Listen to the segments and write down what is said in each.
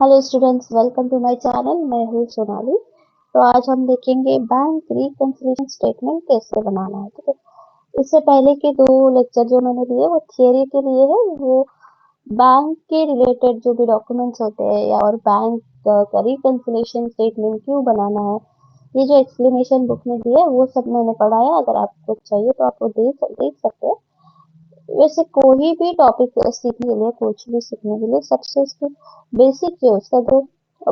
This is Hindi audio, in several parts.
Hello students, welcome to my channel. मैं हूँ सोनाली। तो आज हम देखेंगे बैंक रिकंसिलिएशन स्टेटमेंट कैसे बनाना है। ठीक है। इससे पहले के दो लेक्चर जो मैंने लिए वो थियरी के लिए है। वो बैंक के रिलेटेड जो भी डॉक्यूमेंट्स होते हैं या और बैंक का रिकंसिलिएशन स्टेटमेंट क्यों बनाना है, ये जो एक्सप्लेनेशन बुक में दिया है वो सब मैंने पढ़ा है। अगर आपको चाहिए तो आप वो देख सकते हैं। वैसे कोई भी टॉपिक सीखने के लिए, कुछ भी सीखने के लिए सबसे उसकी बेसिक जो उसका जो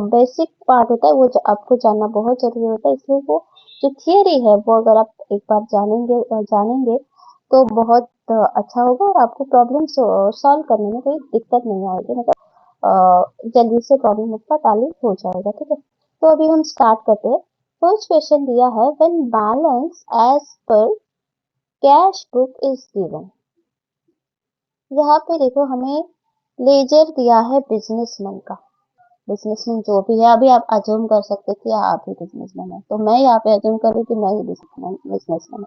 बेसिक पार्ट होता है वो आपको जानना बहुत जरूरी होता है। इसलिए वो जो थियरी है वो अगर आप एक बार जानेंगे तो बहुत अच्छा होगा और आपको प्रॉब्लम सॉल्व करने में कोई दिक्कत नहीं आएगी। मतलब जल्दी से प्रॉब्लम उसका ताली हो जाएगा। ठीक है। तो अभी हम स्टार्ट करते हैं। फर्स्ट क्वेश्चन दिया है, when balance as per cash book is given. यहाँ पे देखो हमें लेजर दिया है बिजनेसमैन का। बिजनेसमैन जो भी है, अभी आप अज्यूम कर सकते हैं कि आप ही बिजनेसमैन है, तो मैं यहाँ पे अज्यूम कर रही हूँ कि मैं ही बिजनेसमैन है।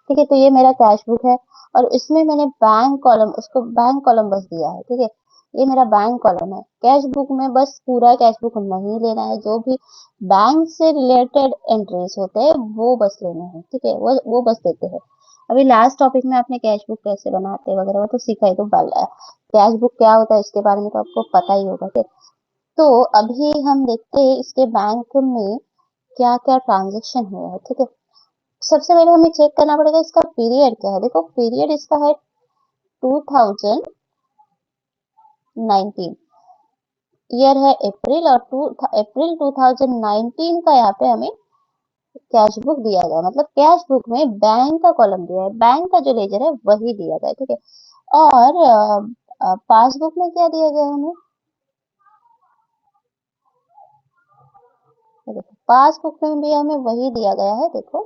ठीक है। तो ये मेरा कैश बुक है और इसमें मैंने बैंक कॉलम, उसको बैंक कॉलम बस दिया है। ठीक है। ये मेरा बैंक कॉलम है। कैश बुक में बस पूरा कैश बुक नहीं लेना है, जो भी बैंक से रिलेटेड एंट्रीज होते हैं वो बस लेने हैं। ठीक है। वो बस देते हैं। अभी लास्ट टॉपिक में आपने कैश बुक कैसे बनाते हैं वगैरह वो तो सीखा ही। तो कैश बुक क्या होता है इसके बारे में तो आपको पता ही होगा। ठीक। तो अभी हम देखते हैं इसके बैंक में क्या क्या ट्रांजेक्शन हुआ है। ठीक है। सबसे पहले हमें चेक करना पड़ेगा इसका पीरियड क्या है। देखो पीरियड इसका है 2019, ईयर है अप्रैल, और अप्रैल 2019 का यहाँ पे हमें कैश बुक दिया गया है। मतलब कैश बुक में बैंक का कॉलम दिया है, बैंक का जो लेजर है वही दिया गया है। ठीक है। और पासबुक में क्या दिया गया है हमें, देखो पासबुक में भी हमें वही दिया गया है। देखो,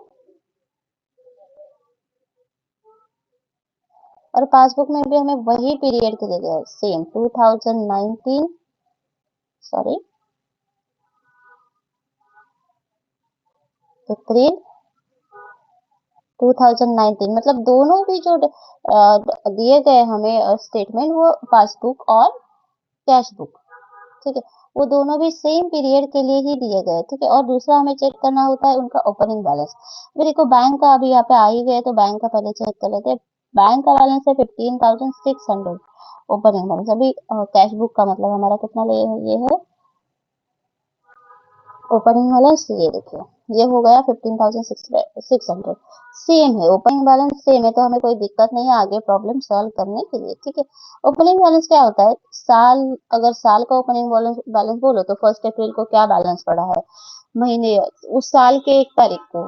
और पासबुक में भी हमें वही पीरियड के लिए गया है, सेम 2019, सॉरी अप्रैल 2019। मतलब दोनों भी जो दिए गए हमें स्टेटमेंट, वो पासबुक और कैश बुक, ठीक है, वो दोनों भी सेम पीरियड के लिए ही दिए गए। ठीक है। और दूसरा हमें चेक करना होता है उनका ओपनिंग बैलेंस। अभी देखो बैंक का अभी यहाँ पे आ ही गए तो बैंक का पहले चेक कर लेते हैं। बैंक का बैलेंस है 15,600 ओपनिंग बैलेंस। अभी कैश बुक का मतलब हमारा कितना ले, ये है ओपनिंग बैलेंस, ये देखिए ये हो गया 15,600। सेम है, ओपनिंग बैलेंस सेम है, तो हमें कोई दिक्कत नहीं है आगे प्रॉब्लम सॉल्व करने के लिए। ठीक है। ओपनिंग बैलेंस क्या होता है, साल, अगर साल का ओपनिंग बैलेंस बैलेंस बोलो तो 1 अप्रैल को क्या बैलेंस पड़ा है, महीने उस साल के 1 तारीख को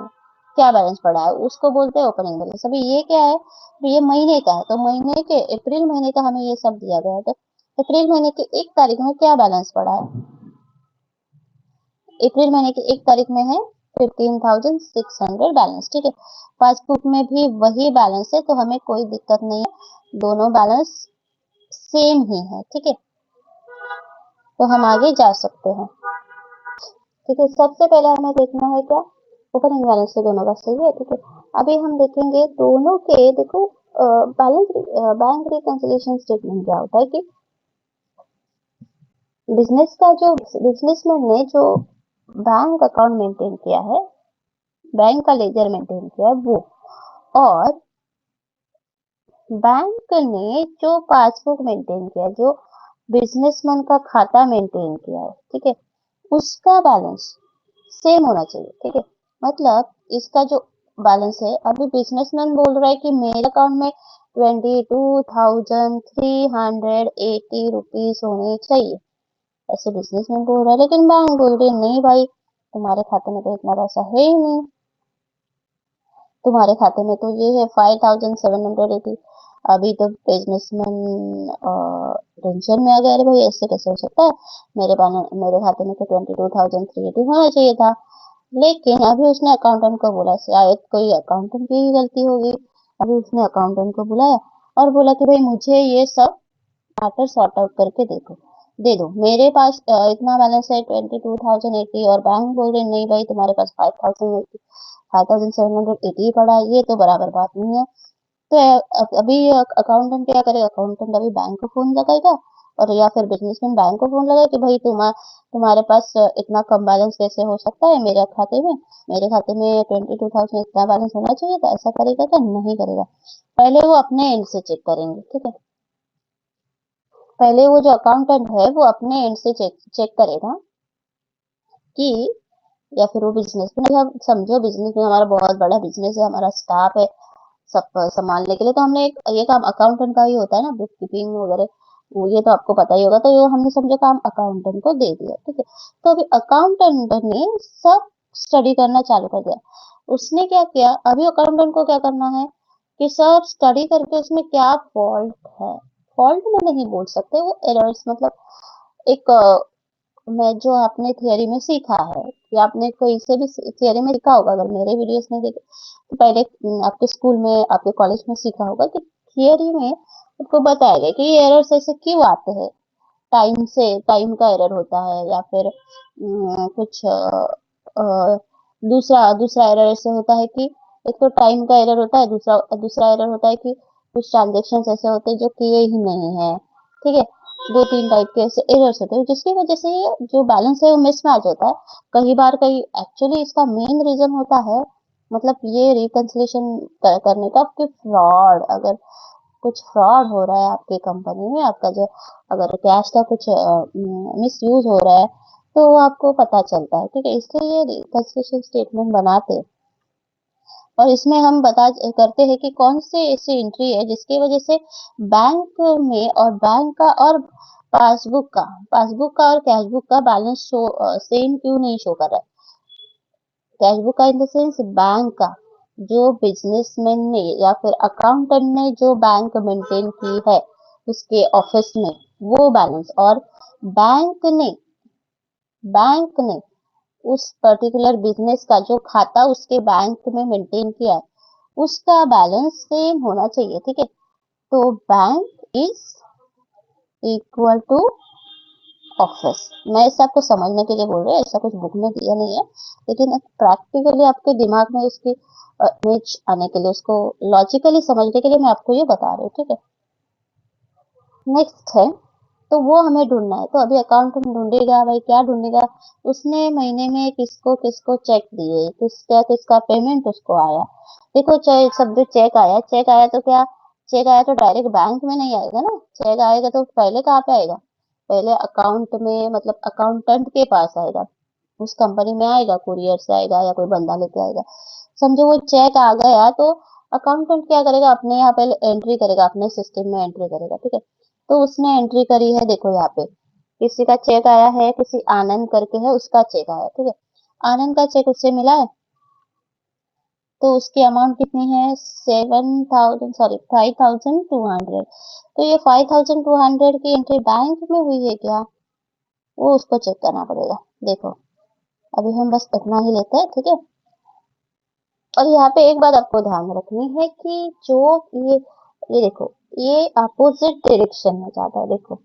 क्या बैलेंस पड़ा है, उसको बोलते हैं ओपनिंग बैलेंस। अभी ये क्या है, अभी ये महीने का है तो महीने के अप्रैल महीने का हमें ये सब दिया गया है। तो अप्रैल महीने की 1 तारीख में क्या बैलेंस पड़ा है, अप्रैल महीने की 1 तारीख में है 15,600 बैलेंस। ठीक है। पासबुक में भी वही बैलेंस है तो हमें कोई दिक्कत नहीं है, दोनों बैलेंस सेम ही है। ठीक है। तो हम आगे जा सकते हैं। ठीक है। सबसे पहले हमें देखना है क्या, ओपनिंग बैलेंस से दोनों का सही है। ठीक है। अभी हम देखेंगे दोनों के, देखो बैलेंस, बैंक रिकंसिलिएशन स्टेटमेंट क्या होता है कि बिजनेस का जो बिजनेसमैन ने जो बैंक अकाउंट मेंटेन किया है, बैंक का लेजर मेंटेन किया है वो, और बैंक ने जो पासबुक मेंटेन किया, जो बिजनेसमैन का खाता मेंटेन किया है, ठीक है, उसका बैलेंस सेम होना चाहिए। ठीक है। मतलब इसका जो बैलेंस है, अभी बिजनेसमैन बोल रहा है कि मेरे अकाउंट में 22,380 रुपीज होने चाहिए, ऐसे बिजनेसमैन बोल रहा है। लेकिन बैंक बोल रही है नहीं भाई, तुम्हारे खाते में तो इतना पैसा है ही नहीं, तुम्हारे खाते में तो ये है 5,780। अभी तो बिजनेसमैन टेंशन में आ गया, अरे भाई ऐसे कैसे हो सकता है, मेरे खाते में तो 22,380 होना चाहिए था। लेकिन अभी उसने अकाउंटेंट को बोला, शायद कोई अकाउंटेंट की ही गलती होगी। अभी उसने अकाउंटेंट को बुलाया और बोला कि भाई मुझे ये सब मैटर सॉर्ट आउट करके दे दो, मेरे पास इतना बैलेंस है 22,080, और बैंक बोल रहे नहीं भाई तुम्हारे पास 5,780 पड़ा है, ये तो बराबर बात नहीं है। तो अभी अकाउंटेंट क्या करेगा, अकाउंटेंट अभी बैंक को फोन लगाएगा और या फिर बिजनेसमैन बैंक को फोन लगा कि भाई तुम्हारे पास इतना कम बैलेंस कैसे हो सकता है मेरे खाते में 22,000 इतना बैलेंस होना चाहिए था, ऐसा करेगा क्या? नहीं करेगा। पहले वो अपने एंड से चेक करेंगे, ठीक है। पहले वो जो अकाउंटेंट है वो अपने एंड से चेक चेक करेगा कि, या फिर वो बिजनेस में, हम समझो बिजनेस में हमारा बहुत बड़ा बिजनेस है, हमारा स्टाफ है सब संभालने के लिए, तो हमने एक ये काम अकाउंटेंट का ही होता है ना, बुक कीपिंग वगैरह, वो ये तो आपको पता ही होगा। तो ये हमने समझो काम अकाउंटेंट को दे दिया, ठीक है। तो अभी अकाउंटेंट ने सब स्टडी करना चालू कर दिया। उसने क्या किया, अभी अकाउंटेंट को क्या करना है कि सब स्टडी करके उसमें क्या फॉल्ट है, फॉल्ट में नहीं बोल सकते, वो एरर्स, मतलब एक मैं जो आपने थियरी में सीखा है, या आपने कोई से भी थियरी में सीखा होगा, अगर मेरे वीडियोस में देखे तो पहले आपके स्कूल में, आपके कॉलेज में सीखा होगा कि थियरी में आपको बताया गया कि ये एरर्स ऐसे क्यों आते हैं। टाइम का एरर होता है, या फिर कुछ दूसरा दूसरा एरर ऐसे होता है कि एक तो टाइम का एरर होता है, दूसरा दूसरा एरर होता है कि कुछ ट्रांजेक्शन ऐसे होते हैं जो किए ही नहीं है, ठीक है। दो तीन टाइप के ऐसे एरर्स होते हैं जिसकी वजह से ये जो बैलेंस है वो मिसमैच होता है। कई एक्चुअली इसका मेन रीजन होता है, मतलब ये रिकंसिलेशन करने का, कि फ्रॉड, अगर कुछ फ्रॉड हो रहा है आपकी कंपनी में, आपका जो अगर कैश का कुछ मिस यूज हो रहा है, तो वो आपको पता चलता है, ठीक है। इसलिए ये रिकंसिलिएशन स्टेटमेंट बनाते हैं। और इसमें हम बता करते हैं कि कौन सी ऐसी एंट्री है जिसकी वजह से बैंक में और बैंक का और पासबुक का और कैशबुक का बैलेंस शो सेम क्यों नहीं शो कर रहा है। कैशबुक का इन द सेंस बैंक का, जो बिजनेसमैन ने या फिर अकाउंटेंट ने जो बैंक मेंटेन की है उसके ऑफिस में, वो बैलेंस, और बैंक ने बैंक ने उस पर्टिकुलर बिजनेस का जो खाता उसके बैंक में मेंटेन किया है, उसका बैलेंस सेम होना चाहिए, ठीक है। तो bank is equal to office. मैं इसे आपको समझने के लिए बोल रही हूँ, ऐसा कुछ बुक में दिया नहीं है, लेकिन प्रैक्टिकली आपके दिमाग में उसकी इमेज आने के लिए, उसको लॉजिकली समझने के लिए मैं आपको ये बता रही हूँ, ठीक है। नेक्स्ट है, तो वो हमें ढूंढना है। तो अभी अकाउंटेंट ढूंढेगा, भाई क्या ढूंढेगा, उसने महीने में किसको किसको चेक दिए, किसका किसका पेमेंट उसको आया। देखो, चाहे सब जो चेक आया तो क्या, चेक आया तो डायरेक्ट बैंक में नहीं आएगा ना, चेक आएगा तो पहले कहाँ पे आएगा, पहले अकाउंट में, मतलब अकाउंटेंट के पास आएगा, उस कंपनी में आएगा, कुरियर से आएगा या कोई बंदा लेके आएगा। समझो वो चेक आ गया तो अकाउंटेंट क्या करेगा, अपने यहाँ पे एंट्री करेगा, अपने सिस्टम में एंट्री करेगा, ठीक है। तो उसने एंट्री करी है, देखो यहाँ पे किसी का चेक आया है, किसी आनंद करके है, उसका चेक आया, ठीक है। आनंद का चेक उससे मिला है, तो उसकी अमाउंट कितनी है, 5,200। तो ये 5,200 की एंट्री बैंक में हुई है क्या, वो उसको चेक करना पड़ेगा। देखो, अभी हम बस इतना ही लेते हैं, ठीक है। और यहाँ पे एक बात आपको ध्यान रखनी है कि जो ये देखो, ये अपोजिट डायरेक्शन में जाता है। देखो,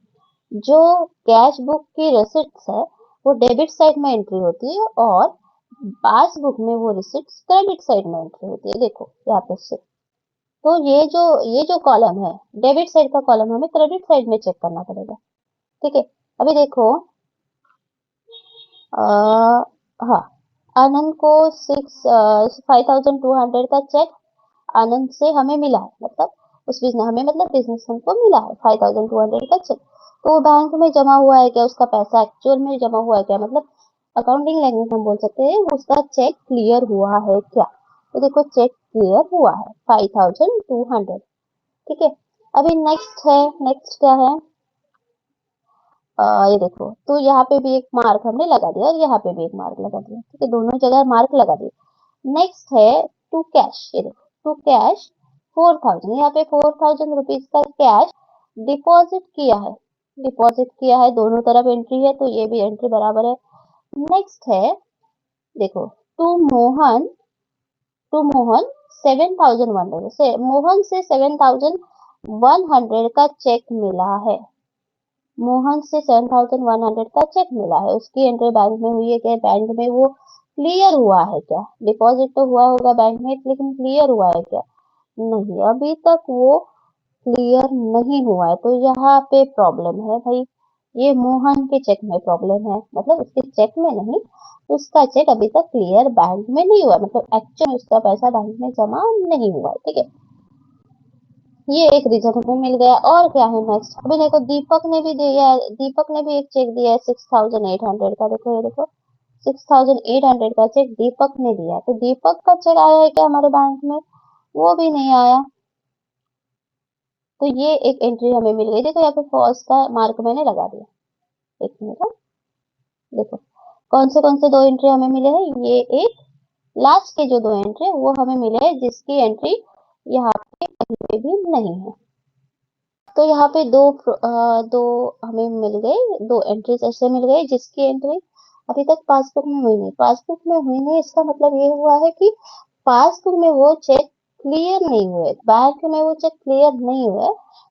जो कैश बुक की रिसिप्ट्स है वो डेबिट साइड में एंट्री होती है, और पासबुक में वो रिसिप्ट्स क्रेडिट साइड में एंट्री होती है। देखो यहाँ पे से, तो ये जो कॉलम है, डेबिट साइड का कॉलम हमें क्रेडिट साइड में चेक करना पड़ेगा, ठीक है। अभी देखो, हाँ, आनंद को 5,200 का चेक आनंद से हमें मिला है, मतलब उस बिजनेस हमें, मतलब बिजनेस को मिला है 5,200 का चेक। तो वो बैंक में जमा हुआ है क्या, उसका पैसा एक्चुअल में जमा हुआ है क्या, मतलब अकाउंटिंग लैंग्वेज में हम बोल सकते हैं उसका चेक क्लियर हुआ है क्या। तो देखो, चेक क्लियर हुआ है 5,200, ठीक है। अभी नेक्स्ट क्या है, ये देखो, तो यहाँ पे भी एक मार्क हमने लगा दिया और यहाँ पे भी एक मार्क लगा दिया, ठीक है, दोनों जगह मार्क लगा दिया। नेक्स्ट है टू कैश, ये देखो टू कैश 4,000, यहाँ पे 4,000 रुपीज का कैश डिपॉजिट किया है, दोनों तरफ एंट्री है, तो ये भी एंट्री बराबर है। नेक्स्ट है, देखो, टू मोहन टू मोहन 7,100 से, मोहन से 7,100 का चेक मिला है, मोहन से 7,100 का चेक मिला है, उसकी एंट्री बैंक में हुई है क्या, बैंक में वो क्लियर हुआ है क्या, डिपॉजिट तो हुआ होगा बैंक में, लेकिन क्लियर हुआ है क्या, नहीं, अभी तक वो क्लियर नहीं हुआ है, तो यहाँ पे प्रॉब्लम है भाई। ये मोहन के चेक में प्रॉब्लम है, मतलब उसके चेक में नहीं, उसका चेक अभी तक क्लियर बैंक में नहीं हुआ, मतलब एक्चुअल में उसका पैसा बैंक में जमा नहीं हुआ है, ठीक है। ये एक रीजन हमें मिल गया। और क्या है नेक्स्ट, अभी देखो दीपक ने भी दिया है, दीपक ने भी एक चेक दिया है 6,800 का। देखो ये देखो, 6,800 का चेक दीपक ने दिया है। तो दीपक का चेक आया है क्या हमारे बैंक में? वो भी नहीं आया। तो ये एक एंट्री हमें मिल गई। देखो यहाँ पे फॉल्स का मार्क मैंने लगा दिया। एक मिनट, देखो कौन से दो एंट्री हमें मिले हैं। ये एक लास्ट के जो दो एंट्री वो हमें मिले हैं, जिसकी एंट्री यहाँ पे कहीं पे भी नहीं है। तो यहाँ पे दो हमें मिल गए, दो एंट्रीज ऐसे मिल गए जिसकी एंट्री अभी तक पासबुक में हुई नहीं। पासबुक में हुई नहीं, इसका मतलब ये हुआ है कि पासबुक में वो चेक क्लियर नहीं हुए, बैंक में वो चेक क्लियर नहीं हुए,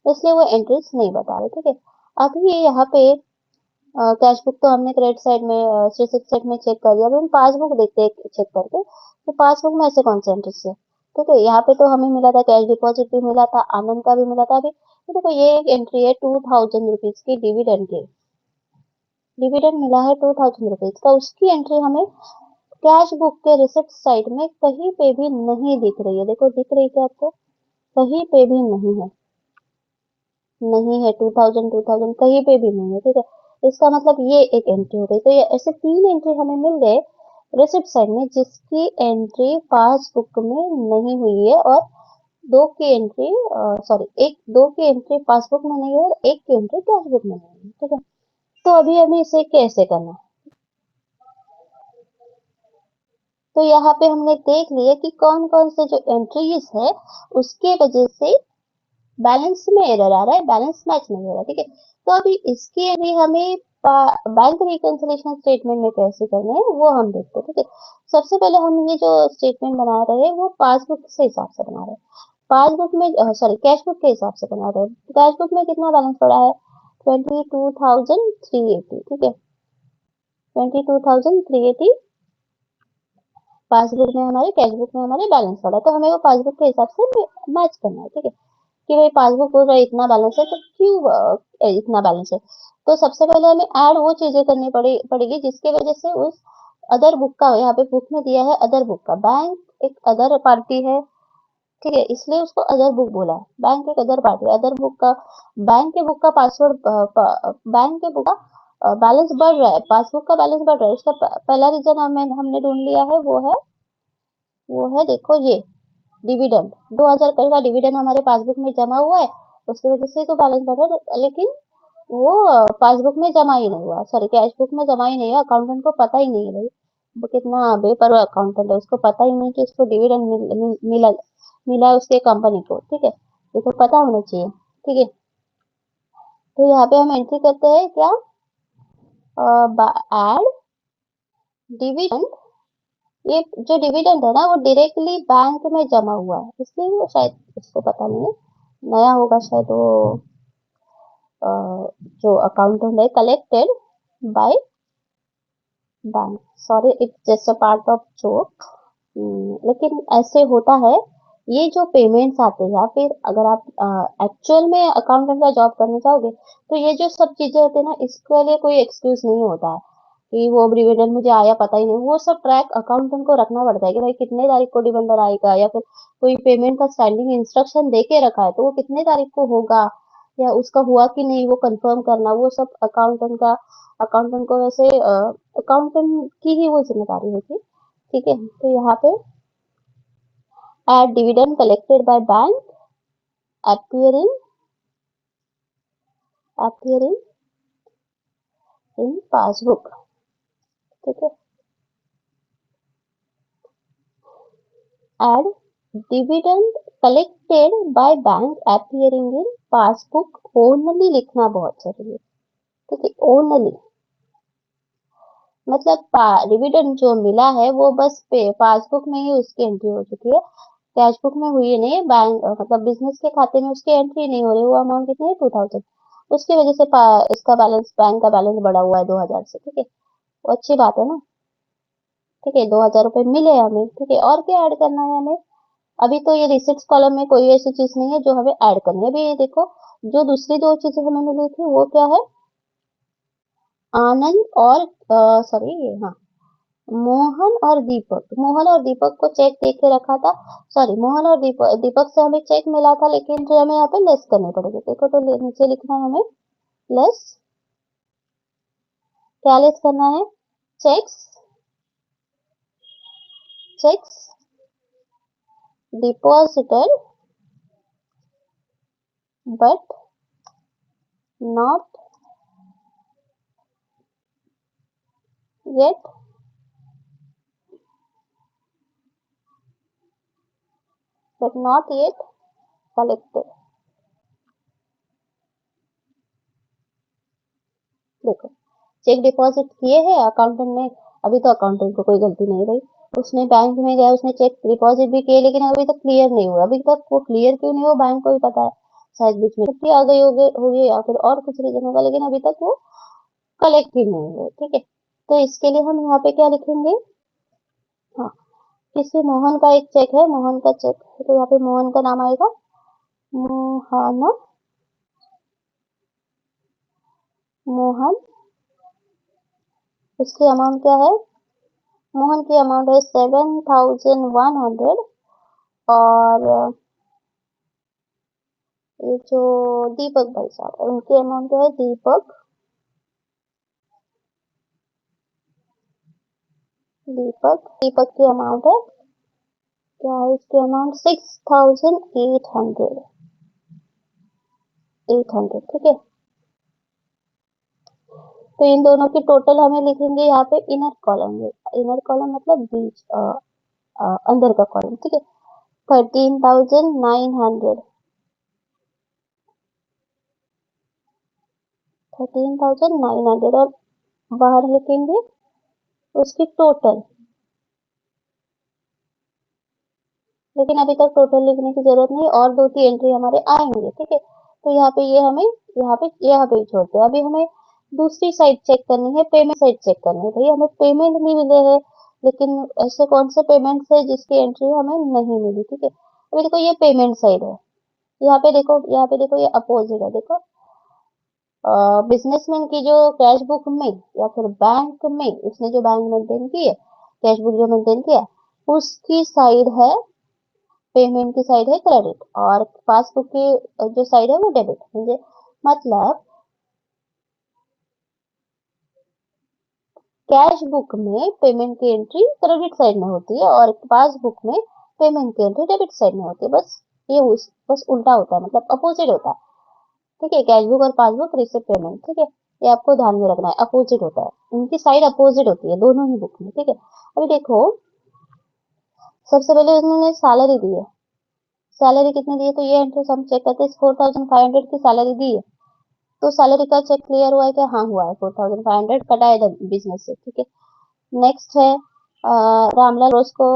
इसलिए वो एंट्रीज नहीं बता रहे, ठीक है। अभी यहाँ पे कैश बुक तो हमने क्रेडिट साइड में स्टेटिक साइड में चेक कर दिया। अभी हम पासबुक देखते हैं चेक करके, तो पासबुक में ऐसे कौन से एंट्रीज है, ठीक है। यहाँ पे तो हमें मिला था कैश डिपॉजिट भी मिला था, आनंद का भी मिला था। अभी तो देखो ये एक एंट्री है 2,000 रुपीज की डिविडेंड की, डिविडेंड मिला है 2,000 रुपीज का, उसकी एंट्री हमें कैश बुक के रिसिप्ट साइड में कहीं पे भी नहीं दिख रही है। देखो दिख रही है आपको? कहीं पे भी नहीं है, नहीं है। 2,000 कहीं पे भी नहीं है, ठीक है। इसका मतलब ये एक एंट्री हो गई। तो ये ऐसे तीन एंट्री हमें मिल गए रिसिप्ट साइड में, जिसकी एंट्री पासबुक में नहीं हुई है, और दो की एंट्री सॉरी एक दो की एंट्री पासबुक में नहीं है और एक की एंट्री कैश बुक में नहीं है, ठीक है। तो अभी हमें इसे कैसे करना है? तो यहाँ पे हमने देख लिया कि कौन कौन से जो एंट्रीज है उसके वजह से बैलेंस में एरर आ रहा है, बैलेंस मैच नहीं हो रहा, ठीक है। तो अभी इसकी अभी हमें बैंक रिकंसिलिएशन स्टेटमेंट में कैसे करना है वो हम देखते हैं, ठीक है। सबसे पहले हम ये जो स्टेटमेंट बना रहे हैं वो पासबुक से हिसाब से बना रहे हैं। पासबुक में सॉरी कैश बुक के हिसाब से बना रहे हैं। कैश बुक में कितना बैलेंस पड़ा है? 22,380, ठीक है। 22,380 पासबुक में हमारे, कैश बुक में हमारे बैलेंस पड़ा है, तो हमें वो पासबुक के हिसाब से मैच करना है, ठीक है। कि भाई पासबुक बोल रहा है इतना बैलेंस है, तो क्यों इतना बैलेंस है। तो सबसे पहले हमें ऐड वो चीजें करनी पड़ेगी जिसकी वजह से उस अदर बुक का, यहाँ पे बुक में दिया है अदर बुक का, बैंक एक अदर पार्टी है, ठीक है, इसलिए उसको अदर बुक बोला है। बैंक एक अदर पार्टी है, अदर बुक का, बैंक के बुक का पासवर्ड, बैंक के बुक का बैलेंस बढ़ रहा है, पासबुक का बैलेंस बढ़ रहा है। उसका पहला रीजन हमने ढूंढ लिया है, वो है देखो ये डिविडेंड, 2,000 का डिविडेंड हमारे पासबुक में जमा हुआ है, उसकी वजह से तो बैलेंस बढ़ रहा है। लेकिन वो पासबुक में जमा ही नहीं हुआ, सॉरी कैश बुक में जमा ही नहीं हुआ। अकाउंटेंट को पता ही नहीं है भाई, वो कितना बेपरवाह अकाउंटेंट है, उसको पता ही नहीं कि उसको डिविडेंड मिला मिला है उसके कंपनी को, ठीक है। ये तो पता होना चाहिए, ठीक है। तो यहाँ पे हम एंट्री करते हैं क्या, एड डिविडेंड। ये जो डिविडेंड है ना वो डायरेक्टली बैंक में जमा हुआ है, इसलिए वो शायद इसको पता नहीं है, नया होगा शायद वो। जो अकाउंटेंट है collected by bank, sorry it's just a part of joke, लेकिन ऐसे होता है। ये जो पेमेंट्स आते हैं, या फिर अगर आप एक्चुअल में अकाउंटेंट का जॉब करना चाहोगे, तो ये जो सब चीजें होती है ना, इसके लिए कोई एक्सक्यूज नहीं होता है कि वो डिविडेंड मुझे आया पता ही नहीं। वो सब ट्रैक अकाउंटेंट को रखना पड़ता है कि भाई कितने तारीख को डिविडेंड आएगा, या फिर कोई पेमेंट का स्टैंडिंग इंस्ट्रक्शन दे के रखा है तो वो कितने तारीख को होगा, या उसका हुआ कि नहीं वो कंफर्म करना, वो सब अकाउंटेंट को वैसे अकाउंटेंट की ही वो जिम्मेदारी होती है, ठीक है। तो यहाँ पे add dividend collected by bank appearing appearing in passbook, ठीक है। Add dividend collected by bank appearing in passbook only लिखना बहुत जरूरी है, ठीक है। ओनली मतलब डिविडेंड जो मिला है वो बस पासबुक में ही उसकी एंट्री हो चुकी है, कैश बुक में हुई नहीं है। बैंक मतलब बिजनेस के खाते में उसकी एंट्री नहीं हो रही, वो अमाउंट कितनी है 2,000, उसकी वजह से इसका बैलेंस, बैंक का बैलेंस बढ़ा हुआ है 2,000 से, ठीक है। वो अच्छी बात है ना, ठीक है। 2,000 रुपए मिले हमें, ठीक है। और क्या ऐड करना है हमें, अभी तो ये रिसिप्ट्स कॉलम में कोई ऐसी चीज नहीं है जो हमें ऐड करनी है। अभी ये देखो, जो दूसरी दो चीजें हमें मिली थी वो क्या है, आनंद और सॉरी ये हाँ, मोहन और दीपक। मोहन और दीपक को चेक दे के रखा था, सॉरी मोहन और दीपक, दीपक से हमें चेक मिला था, लेकिन जो हमें यहाँ पे लेस करनी पड़ेगी। देखो तो नीचे लिखना है हमें लेस, क्या लेस करना है, cheques, cheques deposited but not yet collected. देखो, चेक डिपॉजिट किए हैं अकाउंटेंट ने, अभी तो अकाउंटेंट को कोई गलती नहीं रही, उसने बैंक में गया, उसने चेक डिपॉजिट भी किए, लेकिन अभी तक क्लियर नहीं हुआ। अभी तक वो क्लियर क्यों नहीं हुआ, बैंक को ही पता है, शायद बीच में छुट्टी आ गई होगी या फिर और कुछ रीजन होगा, लेकिन अभी तक वो कलेक्ट ही नहीं हुए। ठीक है, तो इसके लिए हम यहाँ पे क्या लिखेंगे, हाँ, किसी मोहन का एक चेक है, मोहन का चेक है, तो यहाँ पे मोहन का नाम आएगा मोहन, मोहन, इसकी अमाउंट क्या है, मोहन की अमाउंट है 7,100, और ये जो दीपक भाई साहब है उनकी अमाउंट क्या है, दीपक, दीपक की अमाउंट है, क्या है इसकी अमाउंट, 6,800, 800। ठीक है, तो इन दोनों की टोटल हमें लिखेंगे यहाँ पे इनर कॉलम में, इनर कॉलम मतलब बीच अंदर का कॉलम। ठीक है, 13,900, 13,900, और बाहर लिखेंगे उसकी टोटल, लेकिन अभी तक टोटल लिखने की जरूरत नहीं, और दो तीन एंट्री हमारे आएंगे। ठीक है, तो यहाँ पे ये हमें यहाँ पे ही छोड़ते हैं। अभी हमें दूसरी साइड चेक करनी है, पेमेंट साइड चेक करनी है। भाई हमें पेमेंट नहीं मिले हैं, लेकिन ऐसे कौन से पेमेंट है जिसकी एंट्री हमें नहीं मिली। ठीक है, अभी देखो ये पेमेंट साइड है, यहाँ पे देखो, यहाँ पे देखो, ये अपोजिट है। देखो, बिजनेसमैन की जो कैश बुक में या फिर बैंक में, उसने जो बैंक मेंटेन की है, कैश बुक जो मेंटेन किया है, उसकी साइड है, पेमेंट की साइड है क्रेडिट, और पासबुक की जो साइड है वो डेबिट। मुझे मतलब कैश बुक में पेमेंट की एंट्री क्रेडिट साइड में होती है, और पासबुक में पेमेंट की एंट्री डेबिट साइड में होती है। बस ये बस उल्टा होता है, मतलब अपोजिट होता है। ठीक है, कैश बुक और पासबुक, रिसिप्ट, पेमेंट। ठीक है, ये आपको ध्यान में रखना है, अपोजिट होता है, उनकी साइड अपोजिट होती है दोनों ही बुक में। ठीक है, अभी देखो, सबसे पहले उन्होंने सैलरी दी है, सैलरी कितनी दी है, तो ये एंट्री हम चेक करते हैं, 4,500 की सैलरी दी है, तो सैलरी का चेक क्लियर हुआ है क्या, हाँ हुआ है, 4,500 कटा है बिजनेस से। ठीक है, नेक्स्ट है रामलाल रोज को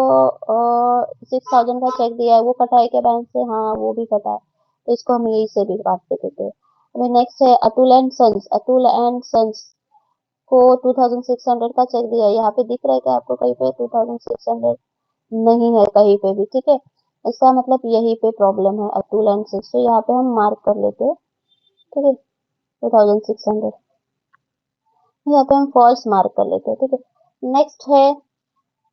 6,000 का चेक दिया है, वो कटा है क्या बैंक से, हाँ वो भी कटा है, तो इसको हम यही से भी काट के देते हैं। अभी नेक्स्ट है Atul and sons, Atul and sons को 2,600 का चेक दिया है, यहाँ पे दिख रहा है क्या आपको कहीं पे 2,600, नहीं है कहीं पे भी। ठीक है, इसका मतलब यही पे प्रॉब्लम है, अतुल एंड सन्स, तो यहाँ पे हम मार्क कर लेते हैं। ठीक है, 2,600, यहाँ पे हम फॉल्स मार्क कर लेते हैं। ठीक है, नेक्स्ट है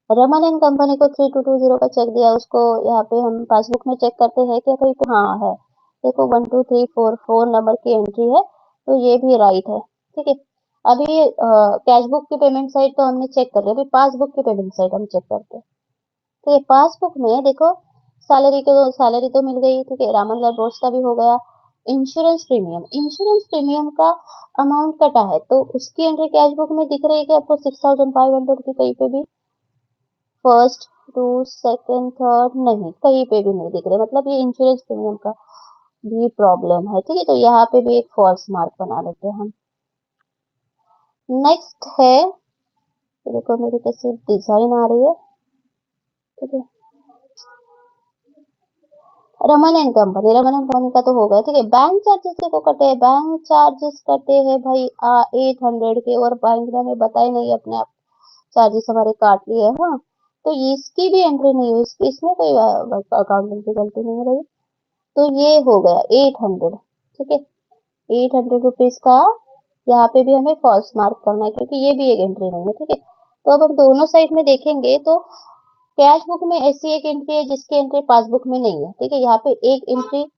रमन एंड कंपनी को 3,220 का चेक दिया, उसको यहाँ पे हम पासबुक में चेक करते हैं क्या कहीं पे, हाँ है, देखो 1, 2, 3, 4 नंबर की एंट्री है, तो ये भी राइट है। ठीक है, अभी कैश बुक की पेमेंट साइड तो हमने चेक कर लिया, अभी पासबुक की पेमेंट साइड हम चेक करते हैं। ठीक है, पासबुक में देखो, सैलरी तो मिल गई। ठीक है, रामनलाल रोज का भी हो गया। इंश्योरेंस प्रीमियम, इंश्योरेंस प्रीमियम का अमाउंट कटा है, तो उसकी एंट्री कैश बुक में दिख रही है कि आपको 6,500 की कहीं पे भी, फर्स्ट टू सेकंड थर्ड, नहीं कहीं पे भी नहीं दिख रहे, मतलब ये इंश्योरेंस प्रीमियम का भी प्रॉब्लम है। ठीक है, तो यहाँ पे भी एक फॉल्स मार्क बना लेते हैं हम। नेक्स्ट है, देखो मेरी कैसी डिजाइन आ रही है। ठीक है, Raman and company, Raman and company का तो हो गया। ठीक है, बैंक चार्जेस देखो कटे हैं, बैंक चार्जेस कटे हैं भाई 800 के, और बैंक ने हमें बताए नहीं, अपने आप चार्जेस हमारे काट लिए। हाँ, तो इसकी भी एंट्री नहीं हुई, इसमें कोई अकाउंटिंग की गलती नहीं है भाई। तो ये हो गया 800, ठीक है। 800 रुपीज का यहाँ पे भी हमें फॉल्स मार्क करना है, क्योंकि ये भी एक एंट्री नहीं है, ठीक है। तो अब हम दोनों साइड में देखेंगे तो कैश बुक में ऐसी एक एंट्री है जिसकी एंट्री पासबुक में नहीं है, ठीक है। यहाँ पे एक एंट्री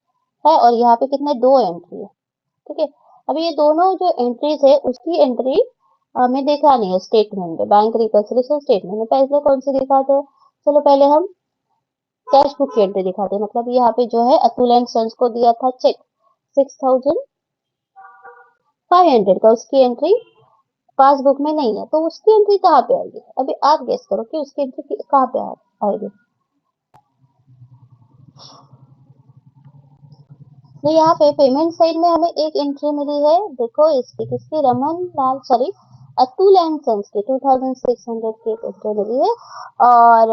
है और यहाँ पे कितने, 2 एंट्री है, ठीक है। अब ये दोनों जो एंट्रीज है उसकी एंट्री हमें दिखानी है स्टेटमेंट में, बैंक रिकंसिलिएशन स्टेटमेंट में। पहले कौन सी दिखाते हैं, चलो पहले हम कैश बुक की एंट्री दिखाते हैं। मतलब यहाँ पे जो है अतुल एंड सन्स को दिया था चेक 6500 का, उसकी एंट्री पासबुक में नहीं है, तो उसकी एंट्री कहाँ पे आएगी। अभी आप गेस करो कि उसकी एंट्री कहाँ पे आएगी। तो यहाँ पे पेमेंट साइड में हमें एक एंट्री मिली है, देखो इसकी, किसकी, रमन लाल, सॉरी अतुल एंड सन्स की 2600 की एक एंट्री मिली है। और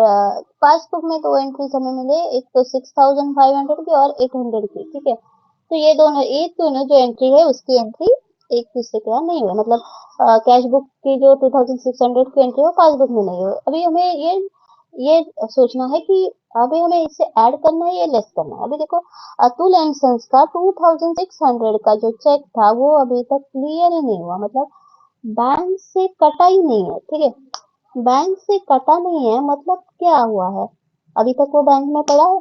पासबुक में 2 एंट्रीज हमें मिले, एक तो 6500 की और 800 की, ठीक है। तो ये दोनों जो एंट्री है उसकी एंट्री एक दूसरे के यहाँ नहीं हुई, मतलब कैश बुक की जो 2600 की एंट्री है पासबुक में नहीं हुई। अभी हमें ये सोचना है कि अभी हमें इससे ऐड करना है या लेस करना है। अभी देखो अतुल एंड सन्स का 2600 का जो चेक था वो अभी तक क्लियर ही नहीं हुआ, मतलब बैंक से कटा ही नहीं है, ठीक है। बैंक से कटा नहीं है मतलब क्या हुआ है, अभी तक वो बैंक में पड़ा है,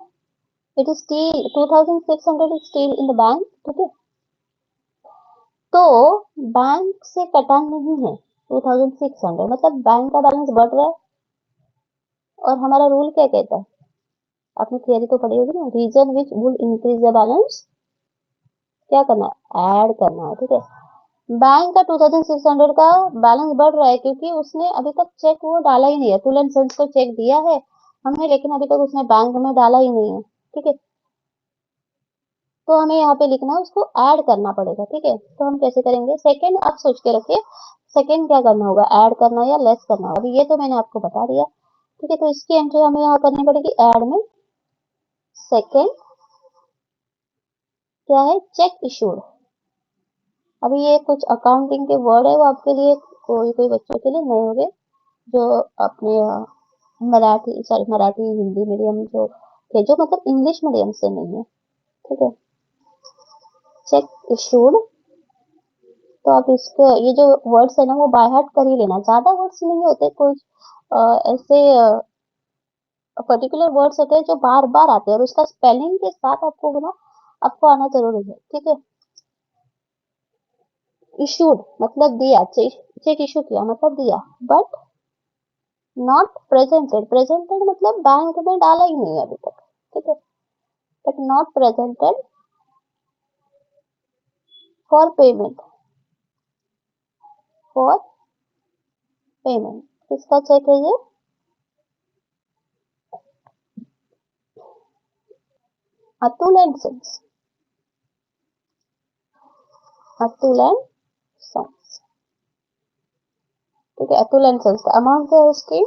it is still 2600 is still in the bank, ठीक है। तो बैंक से कटा नहीं है 2600, मतलब बैंक का बैलेंस बढ़ रहा है। और हमारा रूल क्या कहता है, आपने थियरी तो पढ़ी होगी ना, reason which would increase the balance, क्या करना है, ऐड करना है, ठीक है। बैंक का 2600 का बैलेंस बढ़ रहा है क्योंकि उसने अभी तक चेक वो डाला ही नहीं है, टूल एंड सन्स को चेक दिया है हमने, लेकिन अभी तक उसने बैंक में डाला ही नहीं है, ठीक है। तो हमें यहाँ पे लिखना है, उसको ऐड करना पड़ेगा, ठीक है। तो हम कैसे करेंगे, सेकंड आप सोच के रखिए, सेकंड क्या करना होगा, ऐड करना या लेस करना होगा। अभी ये तो मैंने आपको बता दिया, ठीक है। तो इसकी एंट्री हमें यहाँ करनी पड़ेगी ऐड में। सेकंड क्या है, चेक इशूड। अभी ये कुछ अकाउंटिंग के वर्ड है, वो आपके लिए कोई कोई बच्चों के लिए नए होंगे जो अपने मराठी हिंदी मीडियम जो थे, जो मतलब इंग्लिश मीडियम से नहीं है, ठीक है। चेक इशूड, तो आप इसके ये जो वर्ड्स है ना वो बाय हार्ट कर ही लेना, ज्यादा वर्ड्स नहीं होते, कुछ ऐसे पर्टिकुलर वर्ड्स होते हैं जो बार बार आते हैं और उसका स्पेलिंग के साथ आपको आना जरूरी है, ठीक है। इशूड मतलब दिया, चेक इशू किया मतलब दिया, बट नॉट प्रेजेंटेड, प्रेजेंटेड मतलब बैंक में डाला ही नहीं है अभी तक, ठीक है। But not presented for payment, for payment, किसका चेक है ये, Atul and sons, Atul and sons, ठीक है। अतुल एंड सन्स का अमाउंट क्या है उसकी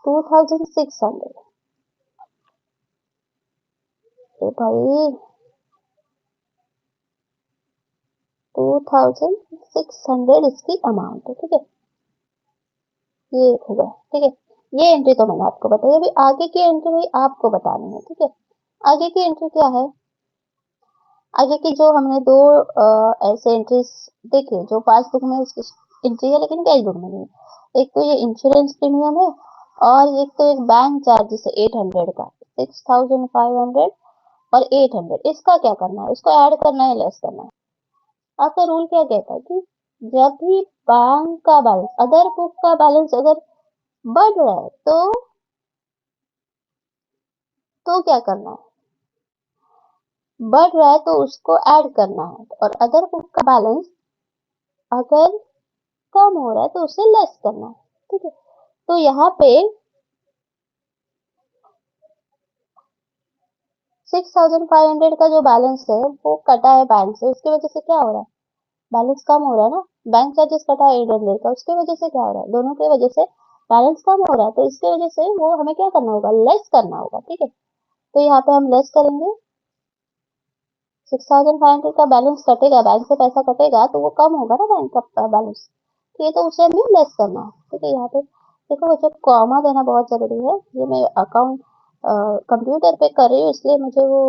2600, तो भाई 2600 इसकी अमाउंट है, ठीक है। ये हो गया, ठीक है। ये एंट्री तो मैंने आपको बताई, अभी आगे की एंट्री भाई आपको बतानी है, ठीक है। आगे की एंट्री क्या है, आगे की जो हमने दो ऐसे एंट्रीज देखे जो पासबुक में उसकी एंट्री है लेकिन कैश बुक में नहीं है। एक तो ये इंश्योरेंस प्रीमियम है और एक तो एक बैंक चार्जेस है 800 का, 6500 और 800, इसका क्या करना है, इसको ऐड करना है लेस करना है। आपका रूल क्या कहता है कि जब भी बैंक का बैलेंस, अदर बुक का बैलेंस अगर बढ़ रहा है तो क्या करना है, बढ़ रहा है तो उसको ऐड करना है, और अदर बुक का बैलेंस अगर कम हो रहा है तो उसे लेस करना है, ठीक है। तो यहाँ पे 6500 का जो बैलेंस है वो कटा है बैंक से, उसकी वजह से क्या हो रहा है, बैलेंस कम हो रहा है ना। बैंक चार्जेस कटा है 800 का, उसकी वजह से क्या हो रहा है, दोनों की वजह से बैलेंस कम हो रहा है, तो इसकी वजह से वो हमें क्या करना होगा, लेस करना होगा, ठीक है। तो यहाँ पे हम लेस करेंगे, 6500 का बैलेंस कटेगा, बैंक से पैसा कटेगा तो वो कम होगा ना बैंक का बैलेंस, ठीक है। तो उसे हमें लेस करना है, ठीक है। यहाँ पे देखो बच्चों, कॉमा देना बहुत जरूरी है। ये मैं अकाउंट कंप्यूटर पे कर रही हूँ, इसलिए मुझे वो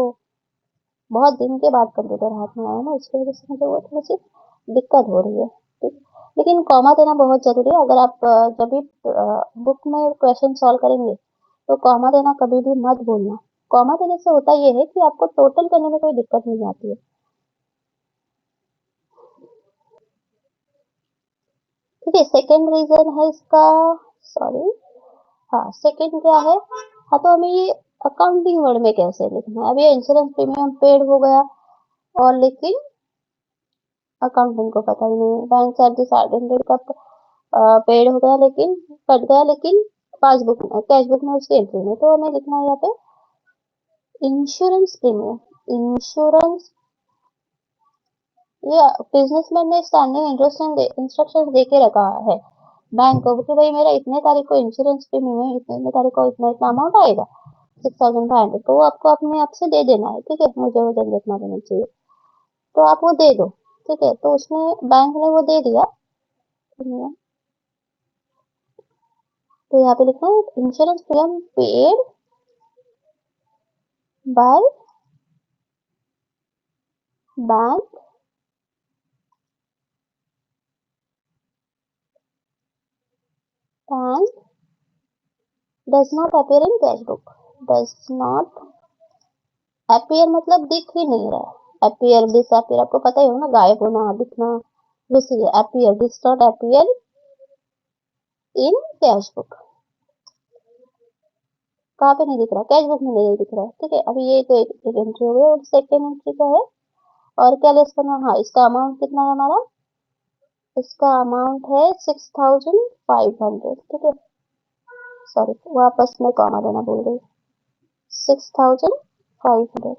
बहुत दिन के बाद कंप्यूटर हाथ में आया ना, इसकी वजह से मुझे वो थोड़ी सी दिक्कत हो रही है। ठीक, लेकिन कॉमा देना बहुत जरूरी है। अगर आप जब भी बुक में क्वेश्चन सॉल्व करेंगे तो कॉमा देना कभी भी मत भूलना। कॉमा देने से होता ये है कि आपको टोटल करने में कोई दिक्कत नहीं आती है। ठीक है, सेकेंड रीजन है इसका, सॉरी, हाँ सेकेंड क्या है, हाँ तो हमें ये अकाउंटिंग वर्ड में कैसे लिखना है। अब ये इंश्योरेंस प्रीमियम पेड हो गया, और लेकिन अकाउंटेंट को पता ही नहीं है। बैंक चार्जेस 800 का पेड हो गया, लेकिन कट गया, लेकिन पासबुक में, कैश बुक में उसकी एंट्री नहीं। तो हमें लिखना है यहाँ पे इंश्योरेंस प्रीमियम। इंश्योरेंस, ये बिजनेसमैन ने स्टैंडिंग इंस्ट्रक्शन दे के रखा है बैंक को कि भाई मेरा इतने तारीख को इंश्योरेंस प्रीमियम है, इतने तारीख को इतना इतना अमाउंट आएगा 6500, तो वो आपको अपने आप से दे देना है। ठीक है, मुझे वो झंझट ना देना चाहिए, तो आप वो दे दो। ठीक है, तो उसने बैंक ने वो दे दिया। तो यहाँ पे लिखना है insurance premium paid by bank and does not appear in cash book. Does not appear मतलब दिख ही नहीं रहा है। अपीयर, डिसअपीयर आपको पता ही होगा ना, गायब होना, दिखना, उसी appear, this not appear in cash book. कहाँ पे नहीं दिख रहा, कैश बुक में नहीं दिख रहा है। ठीक है, अभी ये तो एक एंट्री हो गई, और सेकेंड एंट्री क्या है, और क्या लेस करना, हाँ इसका अमाउंट कितना है हमारा, इसका अमाउंट है 6500। ठीक है, सॉरी वापस मैं कॉमा देना भूल गई, 6500।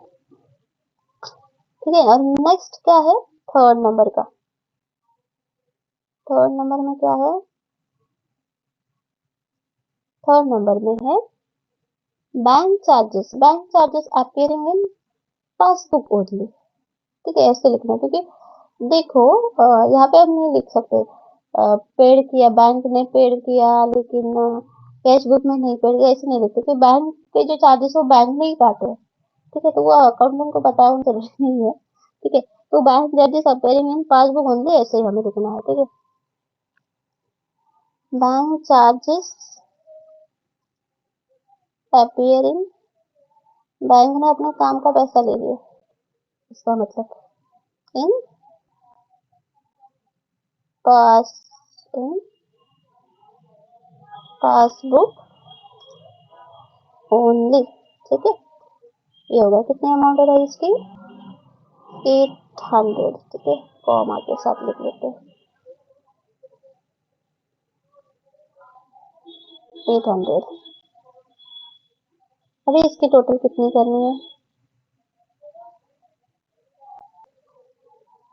ठीक है, और नेक्स्ट क्या है, थर्ड नंबर का, थर्ड नंबर में क्या है, थर्ड नंबर में है bank charges appearing in passbook only. ठीक है, ऐसे लिखना है, क्योंकि देखो यहाँ पे हम नहीं लिख सकते पेड किया, बैंक ने पेड किया लेकिन कैश बुक में नहीं पेड किया, ऐसे नहीं लिखते, क्योंकि बैंक के जो चार्जेस वो बैंक ने ही काटे हैं। ठीक है, तो वो अकाउंटेंट को बताया उन जरूरी नहीं है। ठीक है, तो bank charges appearing in passbook only ऐसे ही हमें लिखना है। ठीक है, बैंक चार्जेस अपीयरिंग, बैंक ने अपने काम का पैसा ले लिया, इसका मतलब इन पास, इन पासबुक ओनली। ठीक है, ये होगा कितने अमाउंट है भाई इसकी, 800। ठीक है, कॉमा के साथ लिख लेते हैं 800। अभी इसकी टोटल कितनी करनी है,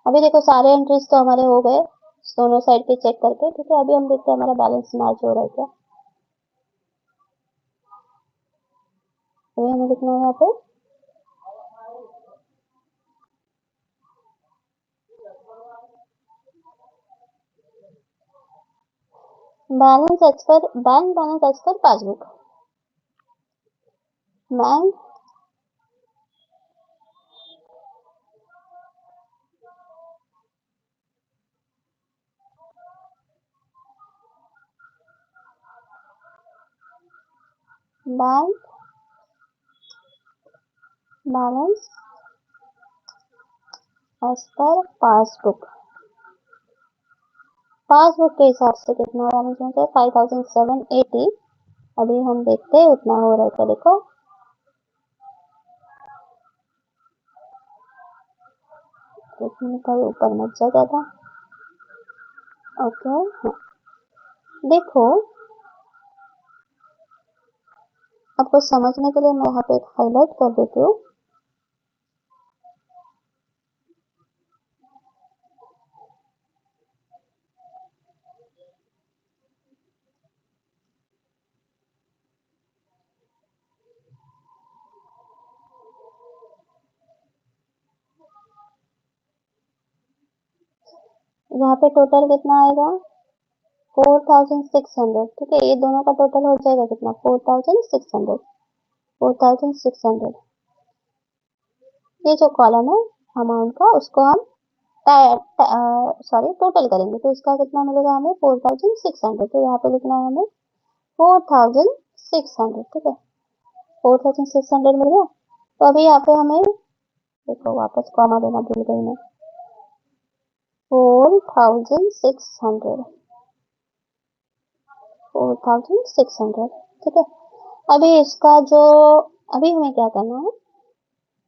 अभी देखो सारे एंट्रीज तो हमारे हो गए दोनों साइड पे चेक करके। ठीक है, अभी हम देखते हैं हमारा बैलेंस मैच हो रहा है क्या। अभी हमें लिखना है यहाँ पे balance as per bank, balance as per passbook, bank bank balance as per passbook, passbook के हिसाब से कितना बैलेंस होता है, 5780। अभी हम देखते हैं उतना हो रहा है क्या। देखो इतने का ऊपर मत जा ज्यादा। ओके हाँ। देखो आपको समझने के लिए मैं यहाँ पे एक हाईलाइट कर देती हूँ। यहाँ पे टोटल कितना आएगा, 4600, ठीक है, ये दोनों का टोटल हो जाएगा कितना, 4600, 4600। ये जो कॉलम है अमाउंट का, उसको हम सॉरी टोटल करेंगे, तो इसका कितना मिलेगा हमें, 4600। तो यहाँ पे लिखना है हमें 4600, ठीक है, 4600 मिल गया। तो अभी यहाँ पे हमें देखो, वापस कॉमा देना भूल गई मैं, 4600, 4600, ठीक है। अभी इसका जो, अभी हमें क्या करना है,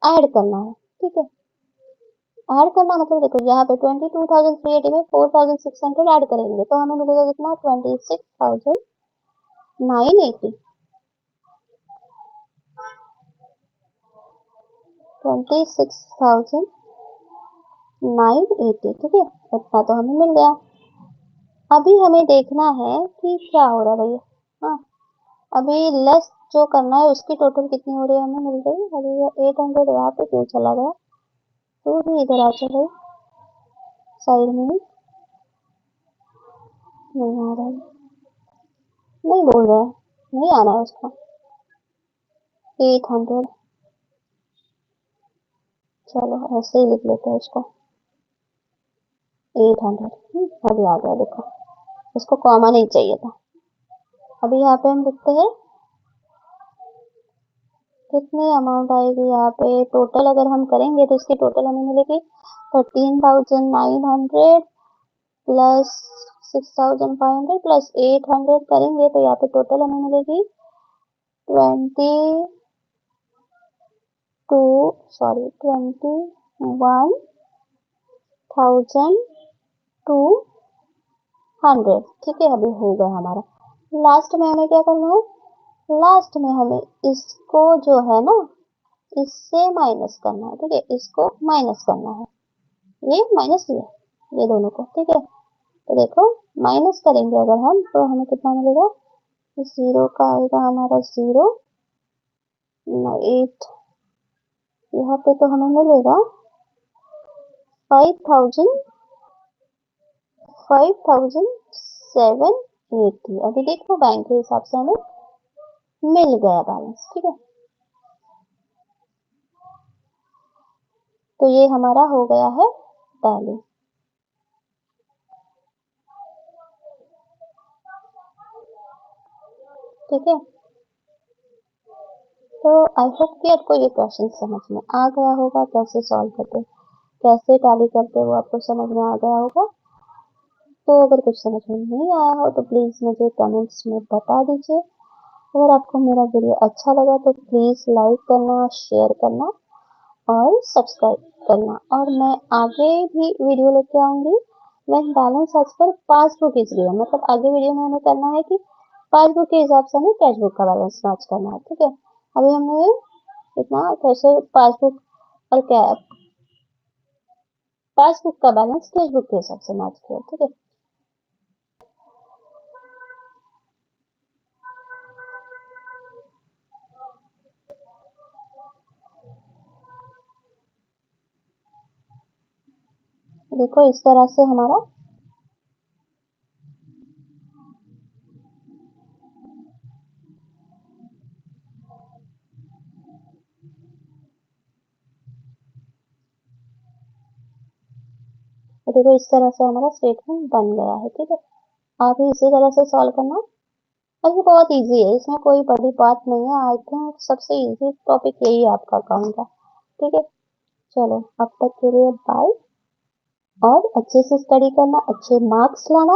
ऐड करना है, ठीक है। ऐड करना मतलब देखो, यहाँ पे 22,380 में 4,600 ऐड करेंगे तो हमें मिलेगा कितना, 26,980, 26,980, ठीक है, इतना तो हमें मिल गया। अभी हमें देखना है कि क्या हो रहा है भैया। हाँ, अभी लेस जो करना है उसकी टोटल कितनी हो रही है हमें मिल गई। अभी ये 800 यहाँ पे क्यों चला गया, तो भी इधर आ चलो, साइड में नहीं आ रहा है, नहीं बोल रहा है, नहीं आना है उसका। 800, चलो ऐसे ही लिख लेते हैं इसको, 800। अभी आ गया देखो, इसको कॉमा नहीं चाहिए था। अभी यहाँ पे हम लिखते हैं कितनी अमाउंट आएगी यहाँ पे, टोटल अगर हम करेंगे तो इसकी टोटल हमें मिलेगी 13,900 प्लस 6,500 प्लस 800 करेंगे तो यहाँ पे टोटल हमें मिलेगी 21,200, ठीक है। अभी हो गया हमारा। लास्ट में हमें क्या करना है, लास्ट में हमें इसको जो है ना, इससे माइनस करना है, ठीक है, इसको माइनस करना है, ये माइनस ये दोनों को, ठीक है। तो देखो, माइनस करेंगे अगर हम तो हमें कितना मिलेगा, जीरो का आएगा हमारा 0, 8, यहाँ पे तो हमें मिलेगा 5,780। अभी देखो बैंक के हिसाब से हमें मिल गया बैलेंस, ठीक है। तो ये हमारा हो गया है टैली, ठीक है। तो आई होप कि आपको ये क्वेश्चन समझ में आ गया होगा, कैसे सॉल्व करते, कैसे टैली करते वो आपको समझ में आ गया होगा। तो अगर कुछ समझ में नहीं आया हो तो प्लीज मुझे कमेंट्स में बता दीजिए। अगर आपको मेरा वीडियो अच्छा लगा तो प्लीज लाइक करना, शेयर करना और सब्सक्राइब करना। और मैं आगे भी वीडियो लेके आऊंगी bank balance as per passbook इजलिए, मतलब आगे वीडियो में हमें करना है कि पासबुक के हिसाब से हमें कैशबुक का बैलेंस मैच करना है, ठीक है। अभी हमने इतना कैसे पासबुक और क्या पासबुक का बैलेंस कैशबुक के हिसाब से मैच किया, ठीक है। देखो इस तरह से हमारा देखो इस तरह से हमारा स्टेटमेंट बन गया है, ठीक है। आप भी इसी तरह से सॉल्व करना। और ये बहुत इजी है, इसमें कोई बड़ी बात नहीं है। आई थिंक सबसे इजी टॉपिक यही है आपका अकाउंट का, ठीक है। चलो अब तक के लिए बाय, और अच्छे से स्टडी करना, अच्छे मार्क्स लाना,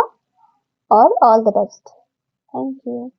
और all the best. Thank you.